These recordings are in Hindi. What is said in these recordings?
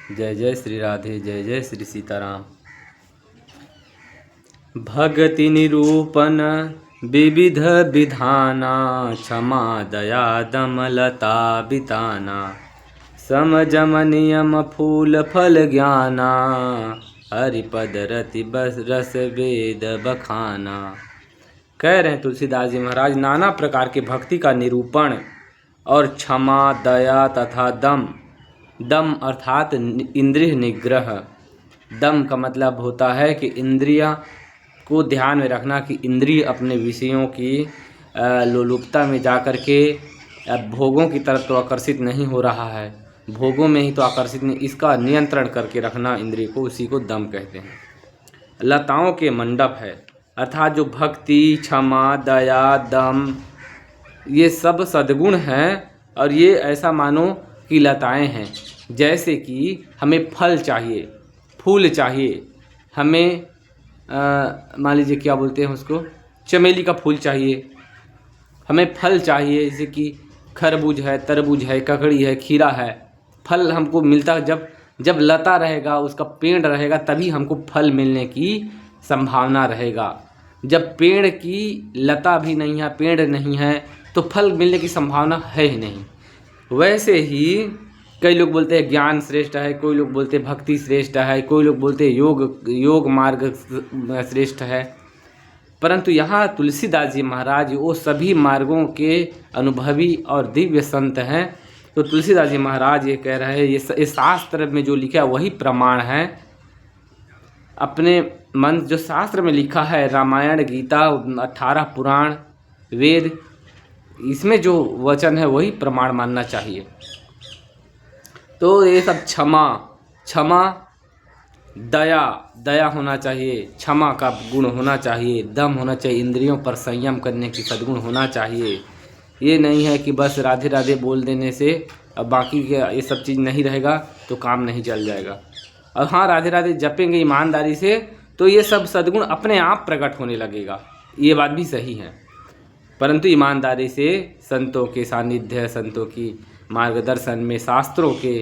जय जय श्री राधे, जय जय श्री सीताराम। भगति निरूपण विविध विधाना, क्षमा दया दमलता बिताना, समजम नियम फूल फल ज्ञाना, हरिपद रति बस रस वेद बखाना। कह रहे हैं तुलसीदास जी महाराज, नाना प्रकार के भक्ति का निरूपण और क्षमा दया तथा दम। दम अर्थात इंद्रिय निग्रह। दम का मतलब होता है कि इंद्रिया को ध्यान में रखना कि इंद्रिय अपने विषयों की लोलुपता में जाकर के भोगों की तरफ तो आकर्षित नहीं हो रहा है, भोगों में ही तो आकर्षित नहीं, इसका नियंत्रण करके रखना इंद्रिय को, उसी को दम कहते हैं। लताओं के मंडप है, अर्थात जो भक्ति, क्षमा, दया, दम ये सब सद्गुण हैं और ये ऐसा मानो कि लताएं हैं। जैसे कि हमें फल चाहिए, फूल चाहिए, हमें मान लीजिए क्या बोलते हैं उसको, चमेली का फूल चाहिए, हमें फल चाहिए, जैसे कि खरबूज है, तरबूज है, ककड़ी है, खीरा है। फल हमको मिलता जब लता रहेगा, उसका पेड़ रहेगा, तभी हमको फल मिलने की संभावना रहेगा। जब पेड़ की लता भी नहीं है, पेड़ नहीं है, तो फल मिलने की संभावना है ही नहीं। वैसे ही कई लोग बोलते हैं ज्ञान श्रेष्ठ है, कोई लोग बोलते हैं भक्ति श्रेष्ठ है, कोई लोग बोलते हैं योग मार्ग श्रेष्ठ है। परंतु यहाँ तुलसीदास जी महाराज वो सभी मार्गों के अनुभवी और दिव्य संत हैं। तो तुलसीदास जी महाराज ये कह रहे हैं, ये शास्त्र में जो लिखा है वही प्रमाण है। अपने मन जो शास्त्र में लिखा है, रामायण, गीता, 18 पुराण, वेद, इसमें जो वचन है वही प्रमाण मानना चाहिए। तो ये सब क्षमा, दया होना चाहिए, क्षमा का गुण होना चाहिए, दम होना चाहिए, इंद्रियों पर संयम करने की सद्गुण होना चाहिए। ये नहीं है कि बस राधे राधे बोल देने से अब बाकी के ये सब चीज़ नहीं रहेगा तो काम नहीं चल जाएगा। और हाँ, राधे राधे जपेंगे ईमानदारी से तो ये सब सद्गुण अपने आप प्रकट होने लगेगा, ये बात भी सही है। परंतु ईमानदारी से संतों के सानिध्य, संतों की मार्गदर्शन में, शास्त्रों के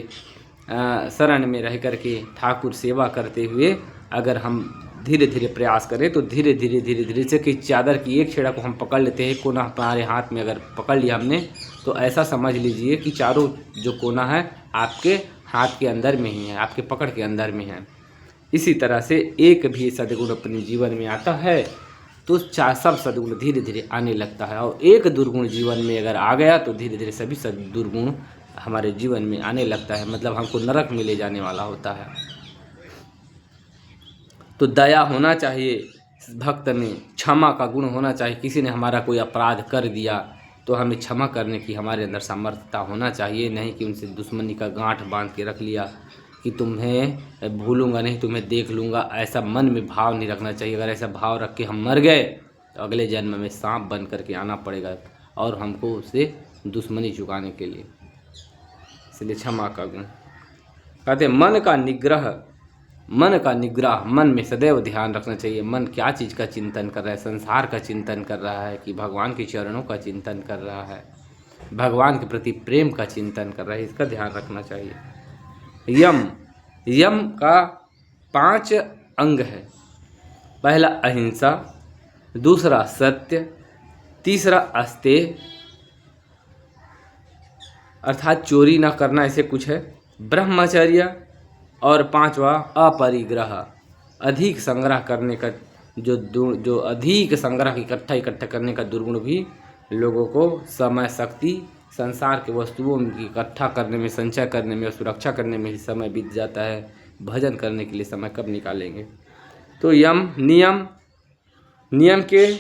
शरण में रह कर के ठाकुर सेवा करते हुए अगर हम धीरे धीरे प्रयास करें तो धीरे धीरे से कि चादर की एक छेड़ा को हम पकड़ लेते हैं, कोना हमारे हाथ में अगर पकड़ लिया हमने, तो ऐसा समझ लीजिए कि चारों जो कोना है आपके हाथ के अंदर में ही है, आपके पकड़ के अंदर में है। इसी तरह से एक भी सद्गुण अपने जीवन में आता है तो सब सद्गुण धीरे धीरे आने लगता है। और एक दुर्गुण जीवन में अगर आ गया तो धीरे धीरे सभी दुर्गुण हमारे जीवन में आने लगता है, मतलब हमको नरक में ले जाने वाला होता है। तो दया होना चाहिए भक्त में, क्षमा का गुण होना चाहिए। किसी ने हमारा कोई अपराध कर दिया तो हमें क्षमा करने की हमारे अंदर सामर्थ्यता होना चाहिए, नहीं कि उनसे दुश्मनी का गांठ बांध के रख लिया कि तुम्हें भूलूंगा नहीं, तुम्हें देख लूँगा, ऐसा मन में भाव नहीं रखना चाहिए। अगर ऐसा भाव रख के हम मर गए तो अगले जन्म में सांप बन करके आना पड़ेगा और हमको उससे दुश्मनी चुकाने के लिए। इसलिए क्षमा का गुण। कहते मन का निग्रह, मन में सदैव ध्यान रखना चाहिए। मन क्या चीज़ का चिंतन कर रहा है, संसार का चिंतन कर रहा है कि भगवान के चरणों का चिंतन कर रहा है, भगवान के प्रति प्रेम का चिंतन कर रहा है, इसका ध्यान रखना चाहिए। यम का 5 अंग है। पहला अहिंसा, दूसरा सत्य, तीसरा अस्तेय अर्थात चोरी ना करना, ऐसे कुछ है, ब्रह्मचर्य, और 5वां अपरिग्रह, अधिक संग्रह करने का जो अधिक संग्रह इकट्ठा करने का दुर्गुण भी लोगों को समय, शक्ति, संसार के वस्तुओं की इकट्ठा करने में, संचय करने में, सुरक्षा करने में ही समय बीत जाता है। भजन करने के लिए समय कब निकालेंगे। तो नियम के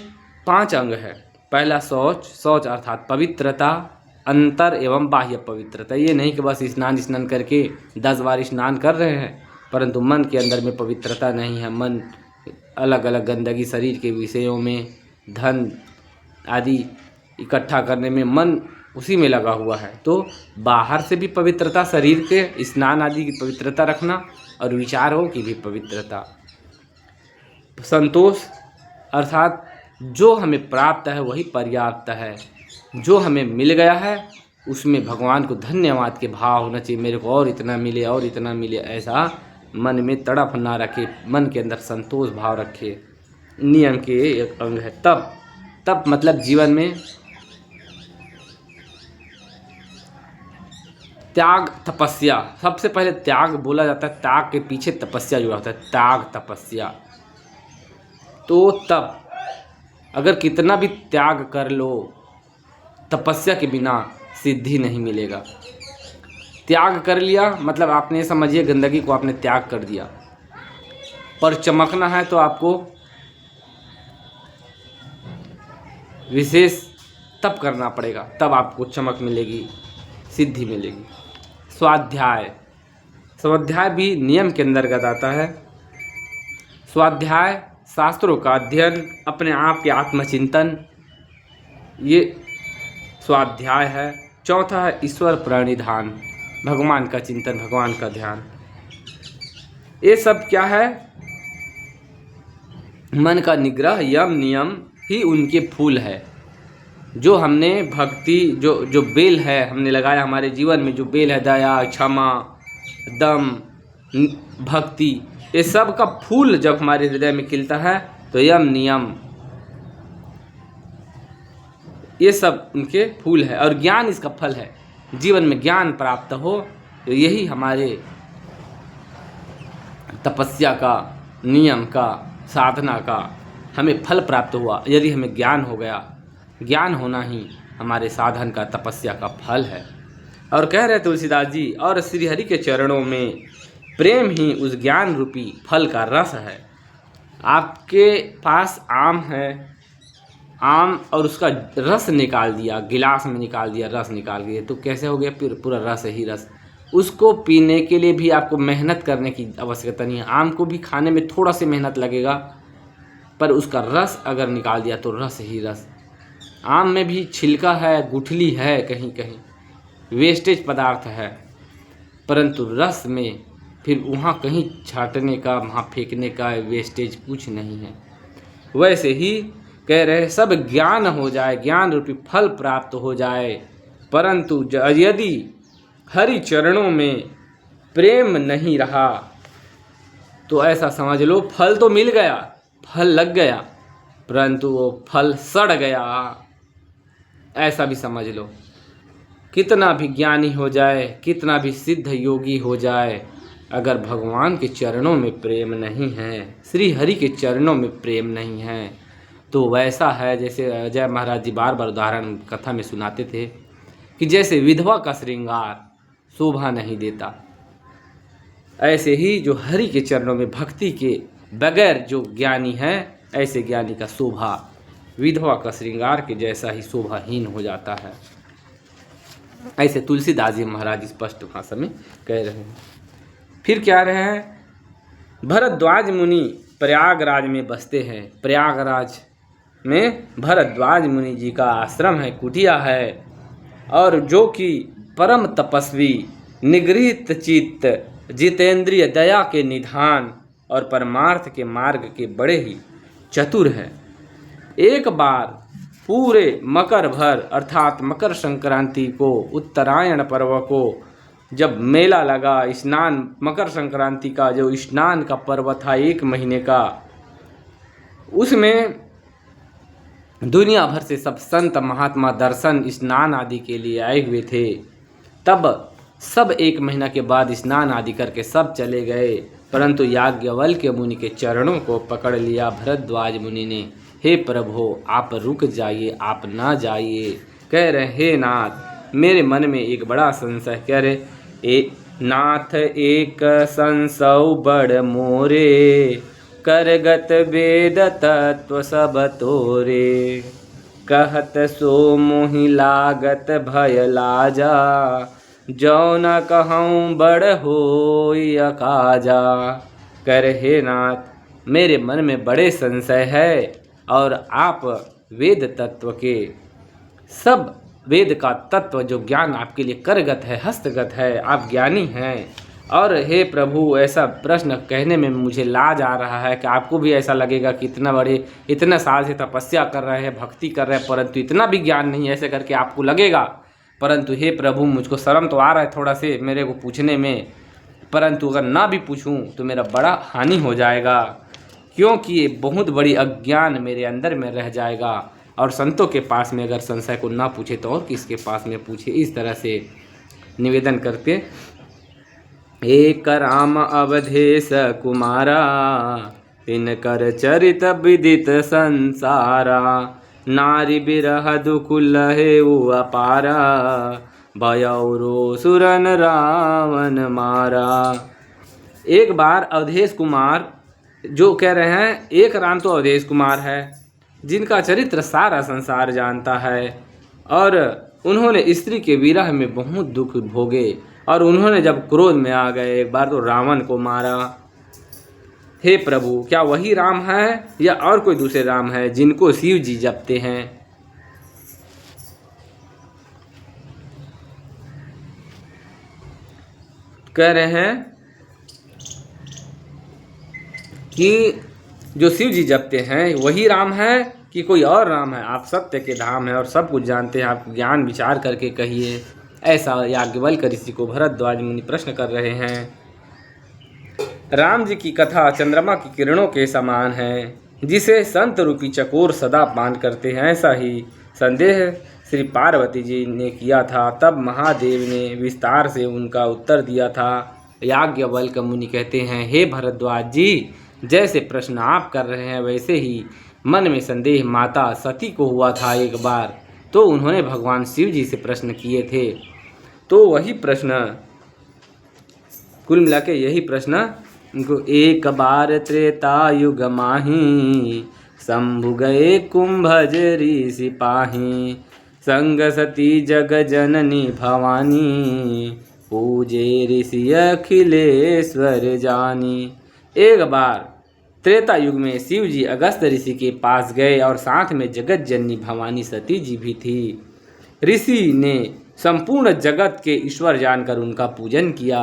5 अंग है। पहला शौच अर्थात पवित्रता, अंतर एवं बाह्य पवित्रता। ये नहीं कि बस स्नान करके 10 बार स्नान कर रहे हैं परंतु मन के अंदर में पवित्रता नहीं है। मन अलग अलग गंदगी, शरीर के विषयों में, धन आदि इकट्ठा करने में मन उसी में लगा हुआ है। तो बाहर से भी पवित्रता, शरीर के स्नान आदि की पवित्रता रखना और विचारों की भी पवित्रता। संतोष अर्थात जो हमें प्राप्त है वही पर्याप्त है, जो हमें मिल गया है उसमें भगवान को धन्यवाद के भाव होना चाहिए, मेरे को और इतना मिले और इतना मिले, ऐसा मन में तड़प ना रखे, मन के अंदर संतोष भाव रखे। नियम के एक अंग है तप। तप मतलब जीवन में त्याग तपस्या। सबसे पहले त्याग बोला जाता है, त्याग के पीछे तपस्या जुड़ा होता है, त्याग तपस्या। तो तप, अगर कितना भी त्याग कर लो, तपस्या के बिना सिद्धि नहीं मिलेगा। त्याग कर लिया मतलब आपने समझिए गंदगी को आपने त्याग कर दिया। पर चमकना है तो आपको विशेष तप करना पड़ेगा, तब आपको चमक मिलेगी, सिद्धि मिलेगी। स्वाध्याय, स्वाध्याय भी नियम के अंतर्गत आता है। स्वाध्याय शास्त्रों का अध्ययन, अपने आप के आत्मचिंतन, ये स्वाध्याय है। चौथा है ईश्वर प्रणिधान, भगवान का चिंतन, भगवान का ध्यान। ये सब क्या है? मन का निग्रह, यम नियम ही उनके फूल है। जो हमने भक्ति, जो बेल है हमने लगाया हमारे जीवन में, जो बेल है दया, क्षमा, दम, भक्ति, ये सब का फूल जब हमारे हृदय में खिलता है तो यम नियम ये सब उनके फूल है। और ज्ञान इसका फल है। जीवन में ज्ञान प्राप्त हो तो यही हमारे तपस्या का, नियम का, साधना का हमें फल प्राप्त हुआ। यदि हमें ज्ञान हो गया, ज्ञान होना ही हमारे साधन का, तपस्या का फल है। और कह रहे तुलसीदास जी, और श्रीहरि के चरणों में प्रेम ही उस ज्ञान रूपी फल का रस है। आपके पास आम है, आम और उसका रस निकाल दिया, गिलास में निकाल दिया, रस निकाल दिया, तो कैसे हो गया? फिर पूरा रस ही रस। उसको पीने के लिए भी आपको मेहनत करने की आवश्यकता नहीं है। आम को भी खाने में थोड़ा सी मेहनत लगेगा, पर उसका रस अगर निकाल दिया तो रस ही रस। आम में भी छिलका है, गुठली है, कहीं कहीं वेस्टेज पदार्थ है, परंतु रस में फिर वहाँ कहीं छाटने का, वहाँ फेंकने का वेस्टेज कुछ नहीं है। वैसे ही कह रहे सब ज्ञान हो जाए, ज्ञान रूपी फल प्राप्त हो जाए, परंतु यदि हरि चरणों में प्रेम नहीं रहा तो ऐसा समझ लो फल तो मिल गया, फल लग गया, परंतु वो फल सड़ गया, ऐसा भी समझ लो। कितना भी ज्ञानी हो जाए, कितना भी सिद्ध योगी हो जाए, अगर भगवान के चरणों में प्रेम नहीं है, श्री हरि के चरणों में प्रेम नहीं है, तो वैसा है जैसे अजय महाराज जी बार बार उदाहरण कथा में सुनाते थे कि जैसे विधवा का श्रृंगार शोभा नहीं देता, ऐसे ही जो हरि के चरणों में भक्ति के बगैर जो ज्ञानी है, ऐसे ज्ञानी का शोभा विधवा का श्रृंगार के जैसा ही शोभाहीन हो जाता है। ऐसे तुलसीदास जी महाराज स्पष्ट भाषा में कह रहे हैं। फिर क्या रहे हैं? भरद्वाज मुनि प्रयागराज में बसते हैं। प्रयागराज में भरद्वाज मुनि जी का आश्रम है, कुटिया है, और जो कि परम तपस्वी, निगृहित चित्त, जितेंद्रिय, दया के निधान और परमार्थ के मार्ग के बड़े ही चतुर हैं। एक बार पूरे मकर भर अर्थात मकर संक्रांति को, उत्तरायण पर्व को जब मेला लगा, स्नान, मकर संक्रांति का जो स्नान का पर्व था 1 महीने का, उसमें दुनिया भर से सब संत महात्मा दर्शन, स्नान आदि के लिए आए हुए थे। तब सब 1 महीना के बाद स्नान आदि करके सब चले गए, परंतु याज्ञवल्क्य मुनि के चरणों को पकड़ लिया भरद्वाज मुनि ने। हे प्रभु, आप रुक जाइए, आप ना जाइए। कह रहे, हे नाथ, मेरे मन में एक बड़ा संशय। कह रहे, नाथ एक संशय बड़ मोरे, करगत वेद तत्व सब तोरे, कहत सो मोहि लागत भय लाजा, जो न कहूँ बड़ होई अकाजा। कर हे नाथ, मेरे मन में बड़े संशय है, और आप वेद तत्व के, सब वेद का तत्व जो ज्ञान आपके लिए करगत है, हस्तगत है, आप ज्ञानी हैं, और हे प्रभु, ऐसा प्रश्न कहने में मुझे लाज आ रहा है कि आपको भी ऐसा लगेगा कि इतना साल से तपस्या कर रहे हैं, भक्ति कर रहे हैं, परंतु इतना भी ज्ञान नहीं, ऐसे करके आपको लगेगा परंतु हे प्रभु, मुझको शर्म तो आ रहा है थोड़ा से मेरे को पूछने में, परंतु अगर ना भी पूछूं तो मेरा बड़ा हानि हो जाएगा, क्योंकि ये बहुत बड़ी अज्ञान मेरे अंदर में रह जाएगा। और संतों के पास में अगर संशय को ना पूछे तो और किसके पास में पूछे। इस तरह से निवेदन करते, एक राम अवधेश कुमारा, इनकर चरित विदित संसारा, नारी बिरह दुख लहे अपारा, भयौरो सुरन रावण मारा। एक बार अवधेश कुमार, जो कह रहे हैं एक राम तो अवधेश कुमार है जिनका चरित्र सारा संसार जानता है, और उन्होंने स्त्री के विरह में बहुत दुख भोगे, और उन्होंने जब क्रोध में आ गए एक बार तो रावण को मारा। हे प्रभु, क्या वही राम है या और कोई दूसरे राम है जिनको शिव जी जपते हैं? कह रहे हैं कि जो शिव जी जपते हैं वही राम है कि कोई और राम है? आप सत्य के धाम है और सब कुछ जानते हैं, आप ज्ञान विचार करके कहिए। ऐसा याज्ञवल्क्य ऋषि को भरद्वाज मुनि प्रश्न कर रहे हैं। राम जी की कथा चंद्रमा की किरणों के समान है, जिसे संत रूपी चकोर सदा पान करते हैं। ऐसा ही संदेह श्री पार्वती जी ने किया था, तब महादेव ने विस्तार से उनका उत्तर दिया था। याज्ञवल्क्य मुनि कहते हैं, हे भरद्वाज जी, जैसे प्रश्न आप कर रहे हैं वैसे ही मन में संदेह माता सती को हुआ था एक बार, तो उन्होंने भगवान शिव जी से प्रश्न किए थे। तो वही प्रश्न, कुल मिला के यही प्रश्न उनको, एक बार त्रेता युग माही, शंभु गए कुंभज ऋषि पाही, संग सती जग जननी भवानी, पूजे ऋषि अखिलेश्वर जानी। एक बार त्रेता युग में शिव जी अगस्त ऋषि के पास गए और साथ में जगत जननी भवानी सती जी भी थी। ऋषि ने संपूर्ण जगत के ईश्वर जानकर उनका पूजन किया।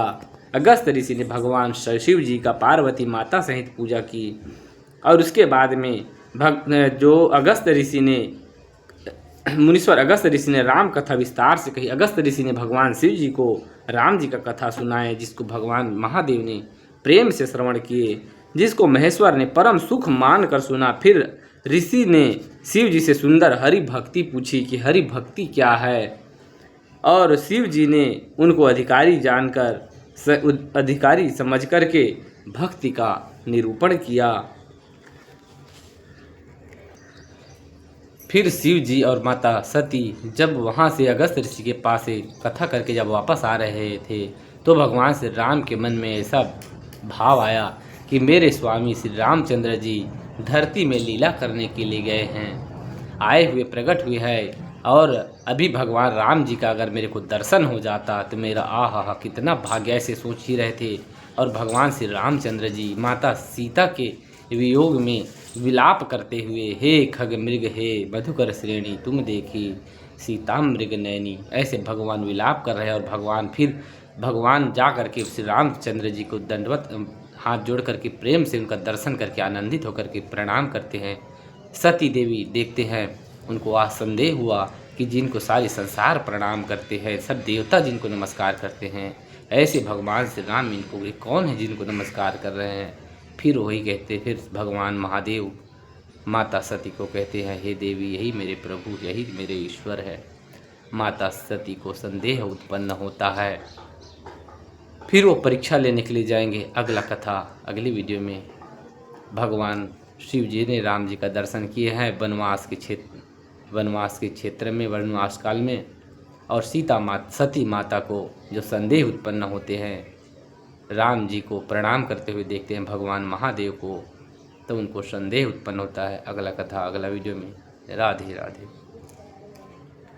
अगस्त ऋषि ने भगवान शिव जी का पार्वती माता सहित पूजा की, और उसके बाद में जो अगस्त ऋषि ने, मुनीश्वर अगस्त ऋषि ने राम कथा विस्तार से कही। अगस्त ऋषि ने भगवान शिव जी को राम जी का कथा सुनाए, जिसको भगवान महादेव ने प्रेम से श्रवण किए, जिसको महेश्वर ने परम सुख मान कर सुना। फिर ऋषि ने शिव जी से सुंदर हरि भक्ति पूछी कि हरि भक्ति क्या है, और शिव जी ने उनको अधिकारी जानकर, अधिकारी समझ करके भक्ति का निरूपण किया। फिर शिव जी और माता सती जब वहाँ से अगस्त ऋषि के पास से कथा करके जब वापस आ रहे थे, तो भगवान श्री राम के मन में ऐसा भाव आया कि मेरे स्वामी श्री रामचंद्र जी धरती में लीला करने के लिए गए हैं, आए हुए प्रकट हुए हैं, और अभी भगवान राम जी का अगर मेरे को दर्शन हो जाता तो मेरा आहा कितना भाग्य, ऐसे सोच ही रहे थे। और भगवान श्री रामचंद्र जी माता सीता के वियोग में विलाप करते हुए, हे खग मृग हे मधुकर श्रेणी, तुम देखी सीता मृग नैनी, ऐसे भगवान विलाप कर रहे हैं। और भगवान जा करके श्री रामचंद्र जी को दंडवत हाथ जोड़ करके प्रेम से उनका दर्शन करके आनंदित होकर के प्रणाम करते हैं। सती देवी देखते हैं, उनको वह संदेह हुआ कि जिनको सारे संसार प्रणाम करते हैं, सब देवता जिनको नमस्कार करते हैं, ऐसे भगवान श्री राम इनको कौन है जिनको नमस्कार कर रहे हैं। फिर वही कहते, फिर भगवान महादेव माता सती को कहते हैं, हे देवी, यही मेरे प्रभु, यही मेरे ईश्वर है। माता सती को संदेह उत्पन्न होता है। फिर वो परीक्षा लेने के लिए जाएंगे। अगला कथा अगली वीडियो में। भगवान शिव जी ने राम जी का दर्शन किए हैं वनवास के क्षेत्र में, वनवास काल में, और सती माता को जो संदेह उत्पन्न होते हैं, राम जी को प्रणाम करते हुए देखते हैं भगवान महादेव को, तो उनको संदेह उत्पन्न होता है। अगला कथा अगला वीडियो में। राधे राधे।